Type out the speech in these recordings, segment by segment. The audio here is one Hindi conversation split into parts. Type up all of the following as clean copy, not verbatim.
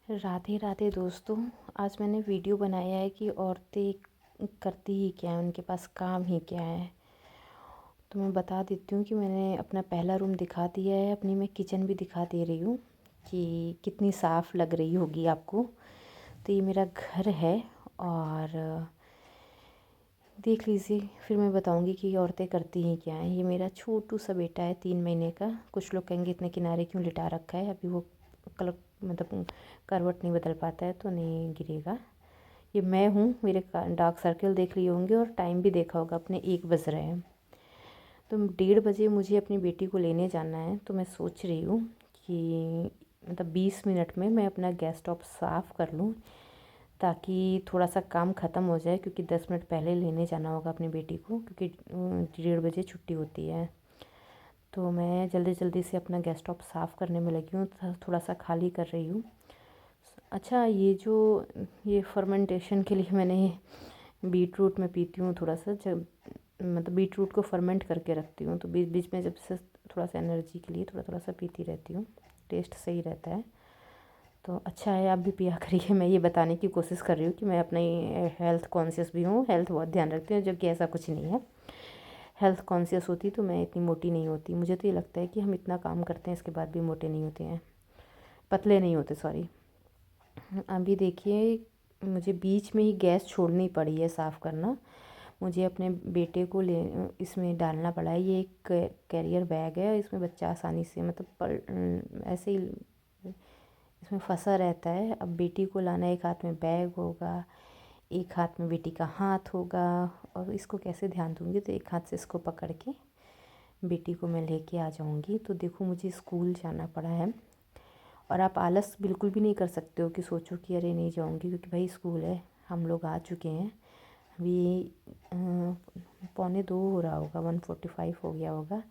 राधे राधे दोस्तों। आज मैंने वीडियो बनाया है कि औरतें करती ही क्या है, उनके पास काम ही क्या है। तो मैं बता देती हूँ कि मैंने अपना पहला रूम दिखा दिया है, अपनी मैं किचन भी दिखा दे रही हूँ कि कितनी साफ़ लग रही होगी आपको। तो ये मेरा घर है और देख लीजिए, फिर मैं बताऊँगी कि औरतें करती ही क्या हैं। ये मेरा छोटू सा बेटा है 3 महीने का। कुछ लोग कहेंगे इतने किनारे क्यों लिटा रखा है, अभी वो कल मतलब करवट नहीं बदल पाता है तो नहीं गिरेगा। ये मैं हूँ, मेरे डार्क सर्कल देख लिए होंगे और टाइम भी देखा होगा, अपने 1 बज रहे हैं। तो 1:30 बजे मुझे अपनी बेटी को लेने जाना है। तो मैं सोच रही हूँ कि मतलब 20 मिनट में मैं अपना गैस स्टॉप साफ़ कर लूँ ताकि थोड़ा सा काम ख़त्म हो जाए, क्योंकि 10 मिनट पहले लेने जाना होगा अपनी बेटी को, क्योंकि 1:30 बजे छुट्टी होती है। तो मैं जल्दी जल्दी से अपना गैस स्टॉप साफ़ करने में लगी हूँ, थोड़ा सा खाली कर रही हूँ। अच्छा, ये फर्मेंटेशन के लिए मैंने बीट रूट में पीती हूँ थोड़ा सा, जब मतलब बीट रूट को फर्मेंट करके रखती हूँ, तो बीच बीच में जब से थोड़ा सा एनर्जी के लिए थोड़ा थोड़ा सा पीती रहती हूँ। टेस्ट सही रहता है, तो अच्छा है, आप भी पिया करिए। मैं ये बताने की कोशिश कर रही हूँ कि मैं अपनी हेल्थ कॉन्शियस भी हूँ, हेल्थ बहुत ध्यान रखती हूँ, जबकि ऐसा कुछ नहीं है। हेल्थ कॉन्शियस होती तो मैं इतनी मोटी नहीं होती। मुझे तो ये लगता है कि हम इतना काम करते हैं, इसके बाद भी मोटे नहीं होते हैं, पतले नहीं होते, सॉरी। अभी देखिए, मुझे बीच में ही गैस छोड़नी पड़ी है साफ़ करना। मुझे अपने बेटे को ले इसमें डालना पड़ा है। ये एक कैरियर बैग है, इसमें बच्चा आसानी से मतलब ऐसे ही इसमें फंसा रहता है। अब बेटी को लाना, एक हाथ में बैग होगा, एक हाथ में बेटी का हाथ होगा, और इसको कैसे ध्यान दूँगी, तो एक हाथ से इसको पकड़ के बेटी को मैं लेके आ जाऊँगी। तो देखो, मुझे स्कूल जाना पड़ा है और आप आलस बिल्कुल भी नहीं कर सकते हो कि सोचो कि अरे नहीं जाऊँगी, क्योंकि भाई स्कूल है। हम लोग आ चुके हैं अभी, 1:45 हो रहा होगा, 1:45 हो गया होगा।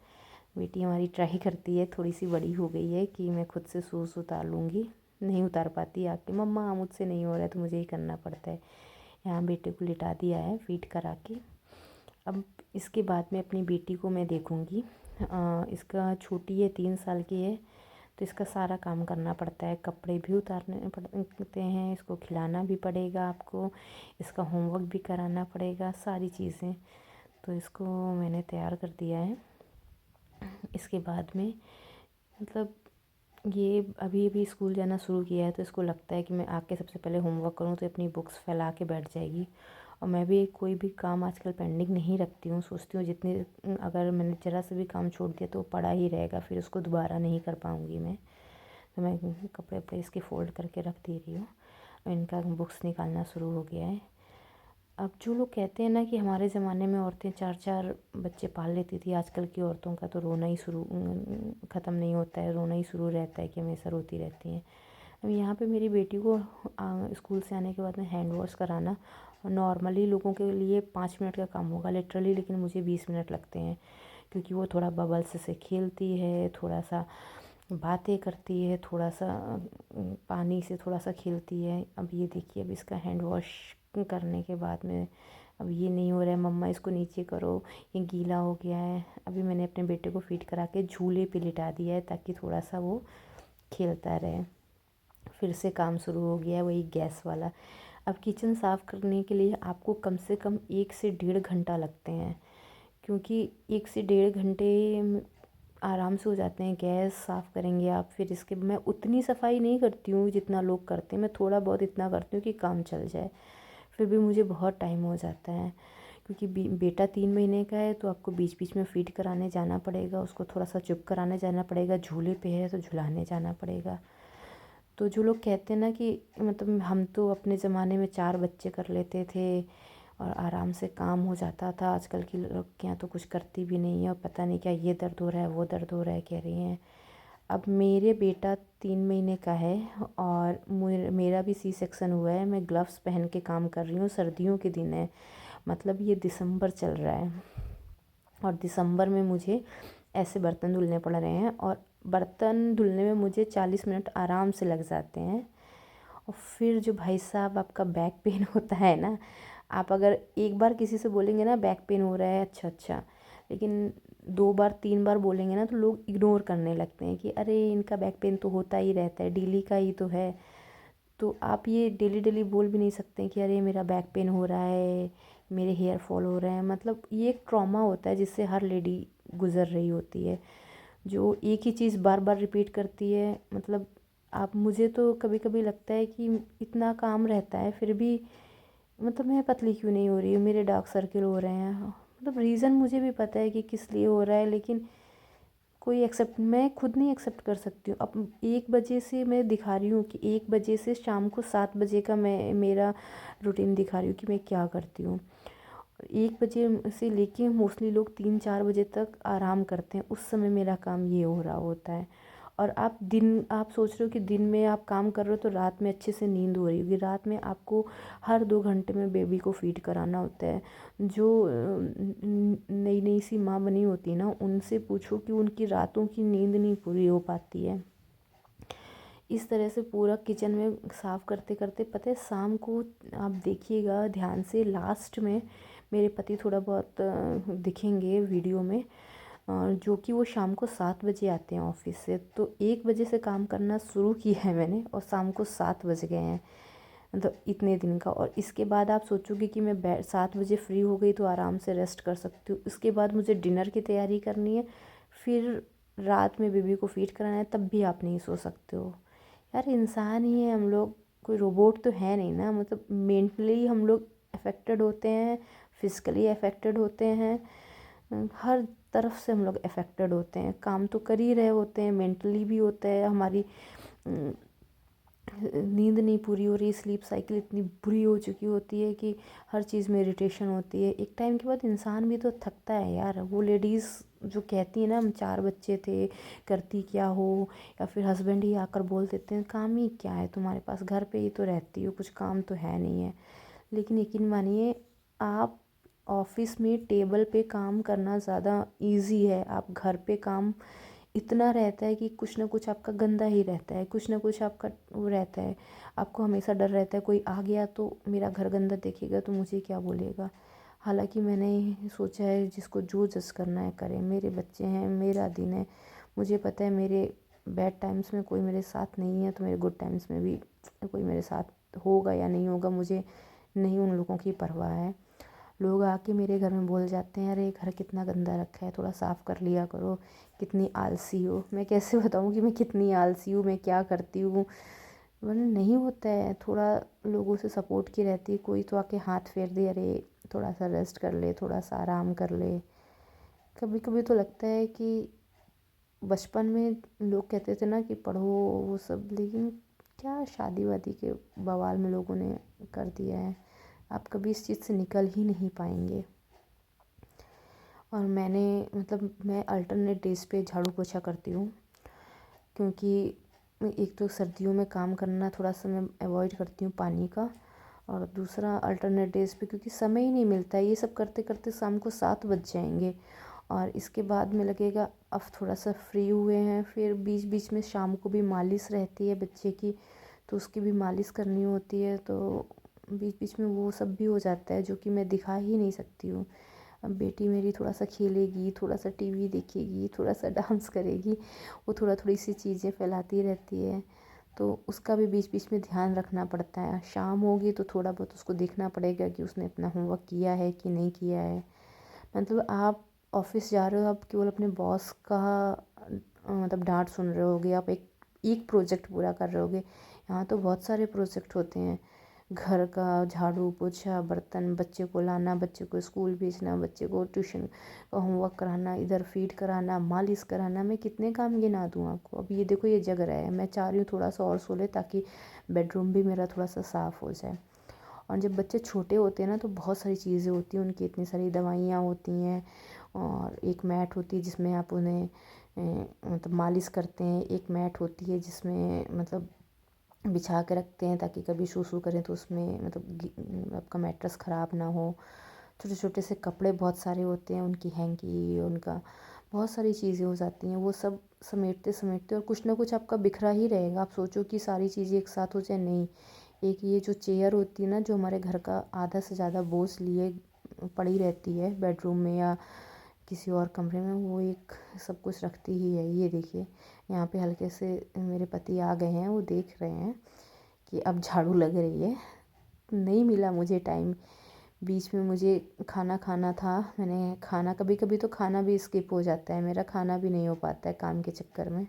बेटी हमारी ट्राई करती है, थोड़ी सी बड़ी हो गई है, कि मैं खुद से शूज़ उतार लूँगी। नहीं उतार पाती, आके मम्मा मुझसे नहीं हो रहा है, तो मुझे ही करना पड़ता है। यहाँ बेटे को लिटा दिया है फीड करा के। अब इसके बाद में अपनी बेटी को मैं देखूँगी। इसका छोटी है, 3 साल की है, तो इसका सारा काम करना पड़ता है। कपड़े भी उतारने पड़ते हैं, इसको खिलाना भी पड़ेगा आपको, इसका होमवर्क भी कराना पड़ेगा, सारी चीज़ें। तो इसको मैंने तैयार कर दिया है। इसके बाद में मतलब ये अभी अभी स्कूल जाना शुरू किया है, तो इसको लगता है कि मैं आके सबसे पहले होमवर्क करूँ, तो अपनी बुक्स फैला के बैठ जाएगी। और मैं भी कोई भी काम आजकल पेंडिंग नहीं रखती हूँ, सोचती हूँ जितनी अगर मैंने ज़रा से भी काम छोड़ दिया तो वो पड़ा ही रहेगा, फिर उसको दोबारा नहीं कर पाऊँगी मैं। तो मैं कपड़े वपड़े इसके फ़ोल्ड करके रख दे रही हूँ। इनका बुक्स निकालना शुरू हो गया है। अब जो लोग कहते हैं ना कि हमारे ज़माने में औरतें 4-4 बच्चे पाल लेती थी, आजकल की औरतों का तो रोना ही शुरू ख़त्म नहीं होता है, रोना ही शुरू रहता है कि हमेशा रोती रहती हैं। अब यहाँ पे मेरी बेटी को स्कूल से आने के बाद में हैंड वॉश कराना, नॉर्मली लोगों के लिए 5 मिनट का काम होगा लिटरली, लेकिन मुझे 20 मिनट लगते हैं, क्योंकि वो थोड़ा बबल्स से खेलती है, थोड़ा सा बातें करती है, थोड़ा सा पानी से थोड़ा सा खेलती है। अब ये देखिए, अब इसका हैंड वॉश करने के बाद में अब ये नहीं हो रहा है, मम्मा इसको नीचे करो, ये गीला हो गया है। अभी मैंने अपने बेटे को फीड करा के झूले पे लिटा दिया है, ताकि थोड़ा सा वो खेलता रहे। फिर से काम शुरू हो गया है, वही गैस वाला। अब किचन साफ़ करने के लिए आपको कम से कम 1 से 1.5 घंटा लगते हैं, क्योंकि 1 से 1.5 घंटे आराम से हो जाते हैं। गैस साफ़ करेंगे आप, फिर इसके मैं उतनी सफाई नहीं करती हूँ जितना लोग करते हैं, मैं थोड़ा बहुत इतना करती हूँ कि काम चल जाए, फिर भी मुझे बहुत टाइम हो जाता है। क्योंकि बेटा 3 महीने का है, तो आपको बीच बीच में फीड कराने जाना पड़ेगा, उसको थोड़ा सा चुप कराने जाना पड़ेगा, झूले पे है तो झुलाने जाना पड़ेगा। तो जो लोग कहते हैं ना कि मतलब हम तो अपने ज़माने में 4 बच्चे कर लेते थे और आराम से काम हो जाता था, आजकल की लड़कियाँ तो कुछ करती भी नहीं है, और पता नहीं क्या ये दर्द हो रहा है, वो दर्द हो रहा है कह रही हैं। अब मेरे बेटा 3 महीने का है और मेरा भी सी सेक्शन हुआ है। मैं ग्लव्स पहन के काम कर रही हूँ, सर्दियों के दिन है, मतलब ये दिसंबर चल रहा है, और दिसंबर में मुझे ऐसे बर्तन धुलने पड़ रहे हैं, और बर्तन धुलने में मुझे 40 मिनट आराम से लग जाते हैं। और फिर जो भाई साहब आपका बैक पेन होता है ना, आप अगर एक बार किसी से बोलेंगे ना बैक पेन हो रहा है, अच्छा अच्छा, लेकिन 2 बार 3 बार बोलेंगे ना, तो लोग इग्नोर करने लगते हैं कि अरे इनका बैक पेन तो होता ही रहता है, डेली का ही तो है। तो आप ये डेली डेली बोल भी नहीं सकते कि अरे मेरा बैक पेन हो रहा है, मेरे हेयर फॉल हो रहे हैं। मतलब ये एक ट्रॉमा होता है जिससे हर लेडी गुज़र रही होती है, जो एक ही चीज़ बार बार रिपीट करती है। मतलब आप, मुझे तो कभी कभी लगता है कि इतना काम रहता है फिर भी मतलब मैं पतली क्यों नहीं हो रही हूँ, मेरे डार्क सर्किल हो रहे हैं। मतलब रीज़न मुझे भी पता है कि किस लिए हो रहा है, लेकिन कोई एक्सेप्ट, मैं खुद नहीं एक्सेप्ट कर सकती हूँ। अब 1 बजे से मैं दिखा रही हूँ कि 1 बजे से शाम को 7 बजे का मैं मेरा रूटीन दिखा रही हूँ कि मैं क्या करती हूँ। 1 बजे से लेके मोस्टली लोग 3-4 बजे तक आराम करते हैं, उस समय मेरा काम ये हो रहा होता है। और आप सोच रहे हो कि दिन में आप काम कर रहे हो तो रात में अच्छे से नींद हो रही होगी। रात में आपको हर 2 घंटे में बेबी को फीड कराना होता है। जो नई नई सी माँ बनी होती है ना, उनसे पूछो कि उनकी रातों की नींद नहीं पूरी हो पाती है। इस तरह से पूरा किचन में साफ़ करते करते पता है शाम को, आप देखिएगा ध्यान से, लास्ट में मेरे पति थोड़ा बहुत दिखेंगे वीडियो में, जो कि वो शाम को 7 बजे आते हैं ऑफिस से। तो 1 बजे से काम करना शुरू किया है मैंने और शाम को 7 बज गए हैं, मतलब इतने दिन का। और इसके बाद आप सोचोगे कि मैं 7 बजे फ्री हो गई तो आराम से रेस्ट कर सकती हूँ। इसके बाद मुझे डिनर की तैयारी करनी है, फिर रात में बेबी को फीड कराना है, तब भी आप नहीं सो सकते हो। यार इंसान ही है हम लोग, कोई रोबोट तो है नहीं ना। मतलब मेंटली हम लोग अफेक्टेड होते हैं, फिजिकली अफेक्टेड होते हैं, हर तरफ से हम लोग अफेक्टेड होते हैं। काम तो कर ही रहे होते हैं, मेंटली भी होता है। हमारी नींद नहीं पूरी हो रही, स्लीप साइकिल इतनी बुरी हो चुकी होती है कि हर चीज़ में इरिटेशन होती है। एक टाइम के बाद इंसान भी तो थकता है यार। वो लेडीज़ जो कहती है ना हम 4 बच्चे थे, करती क्या हो, या फिर हस्बैंड ही आकर बोल देते हैं काम ही क्या है तुम्हारे पास, घर पे ही तो रहती हो, कुछ काम तो है नहीं है। लेकिन यकीन मानिए, आप ऑफिस में टेबल पे काम करना ज़्यादा इजी है। आप घर पे काम इतना रहता है कि कुछ ना कुछ आपका गंदा ही रहता है, कुछ ना कुछ आपका वो रहता है। आपको हमेशा डर रहता है कोई आ गया तो मेरा घर गंदा देखेगा तो मुझे क्या बोलेगा। हालांकि मैंने सोचा है जिसको जो जज करना है करे, मेरे बच्चे हैं, मेरा दिन है। मुझे पता है मेरे बैड टाइम्स में कोई मेरे साथ नहीं है तो मेरे गुड टाइम्स में भी कोई मेरे साथ होगा या नहीं होगा, मुझे नहीं उन लोगों की परवाह है। लोग आके मेरे घर में बोल जाते हैं अरे घर कितना गंदा रखा है, थोड़ा साफ़ कर लिया करो, कितनी आलसी हो। मैं कैसे बताऊँ कि मैं कितनी आलसी हूँ, मैं क्या करती हूँ। वरना नहीं होता है, थोड़ा लोगों से सपोर्ट की रहती है, कोई तो आके हाथ फेर दे, अरे थोड़ा सा रेस्ट कर ले, थोड़ा सा आराम कर ले। कभी कभी तो लगता है कि बचपन में लोग कहते थे ना कि पढ़ो वो सब, लेकिन क्या शादी वादी के बवाल में लोगों ने कर दिया है। आप कभी इस चीज़ से निकल ही नहीं पाएंगे। और मैंने मतलब मैं अल्टरनेट डेज़ पे झाड़ू पोछा करती हूँ, क्योंकि एक तो सर्दियों में काम करना थोड़ा सा मैं अवॉइड करती हूँ पानी का, और दूसरा अल्टरनेट डेज़ पे क्योंकि समय ही नहीं मिलता है। ये सब करते करते शाम को 7 बज जाएंगे और इसके बाद में लगेगा अब थोड़ा सा फ्री हुए हैं। फिर बीच बीच में शाम को भी मालिश रहती है बच्चे की, तो उसकी भी मालिश करनी होती है, तो बीच बीच में वो सब भी हो जाता है जो कि मैं दिखा ही नहीं सकती हूँ। अब बेटी मेरी थोड़ा सा खेलेगी, थोड़ा सा टीवी देखेगी, थोड़ा सा डांस करेगी, वो थोड़ी सी चीज़ें फैलाती रहती है, तो उसका भी बीच बीच में ध्यान रखना पड़ता है। शाम होगी तो थोड़ा बहुत उसको देखना पड़ेगा कि उसने अपना होमवर्क किया है कि नहीं किया है। मतलब आप ऑफिस जा रहे हो, आप केवल अपने बॉस का मतलब डांट सुन रहे होगे, आप एक एक प्रोजेक्ट पूरा कर रहे होगे। यहाँ तो बहुत सारे प्रोजेक्ट होते हैं, घर का झाड़ू पोछा, बर्तन, बच्चे को लाना, बच्चे को स्कूल भेजना, बच्चे को ट्यूशन का होमवर्क कराना, इधर फीड कराना, मालिश कराना। मैं कितने काम गिना दूँ आपको। अब ये देखो ये जग रहा है, मैं चाह रही हूँ थोड़ा सा और सो ले ताकि बेडरूम भी मेरा थोड़ा सा साफ़ हो जाए। और जब बच्चे छोटे होते हैं ना तो बहुत सारी चीज़ें होती हैं, उनकी इतनी सारी दवाइयाँ होती हैं, और एक मैट होती है जिसमें आप उन्हें मतलब मालिश करते हैं, एक मैट होती है जिसमें मतलब बिछा के रखते हैं ताकि कभी सूसू करें तो उसमें मतलब आपका मैट्रेस ख़राब ना हो। छोटे छोटे से कपड़े बहुत सारे होते हैं, उनकी हैंकी, उनका बहुत सारी चीज़ें हो जाती हैं। वो सब समेटते समेटते और कुछ ना कुछ आपका बिखरा ही रहेगा। आप सोचो कि सारी चीज़ें एक साथ हो जाए, नहीं। एक ये जो चेयर होती है ना, जो हमारे घर का आधा से ज़्यादा बोझ लिए पड़ी रहती है बेडरूम में या किसी और कमरे में, वो एक सब कुछ रखती ही है। ये देखिए यहाँ पे हल्के से मेरे पति आ गए हैं, वो देख रहे हैं कि अब झाड़ू लग रही है। नहीं मिला मुझे टाइम, बीच में मुझे खाना खाना था। मैंने खाना, कभी कभी तो खाना भी स्किप हो जाता है, मेरा खाना भी नहीं हो पाता है काम के चक्कर में।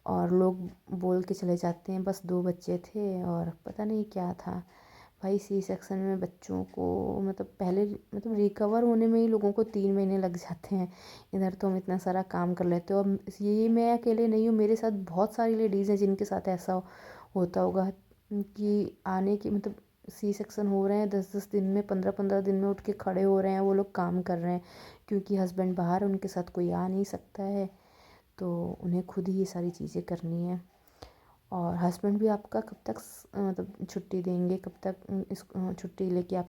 और लोग बोल के चले जाते हैं बस 2 बच्चे थे और पता नहीं क्या था। भाई सी सेक्शन में बच्चों को मतलब पहले मतलब रिकवर होने में ही लोगों को 3 महीने लग जाते हैं। इधर तो हम इतना सारा काम कर लेते हो। अब ये मैं अकेले नहीं हूँ, मेरे साथ बहुत सारी लेडीज़ हैं जिनके साथ ऐसा होता होगा कि आने की मतलब सी सेक्शन हो रहे हैं 10-10 दिन में, 15-15 दिन में उठ के खड़े हो रहे हैं, वो लोग काम कर रहे हैं क्योंकि हस्बैंड बाहर है, उनके साथ कोई आ नहीं सकता है, तो उन्हें खुद ही ये सारी चीज़ें करनी है। और हस्बैंड भी आपका कब तक मतलब छुट्टी देंगे, कब तक इस छुट्टी लेके आप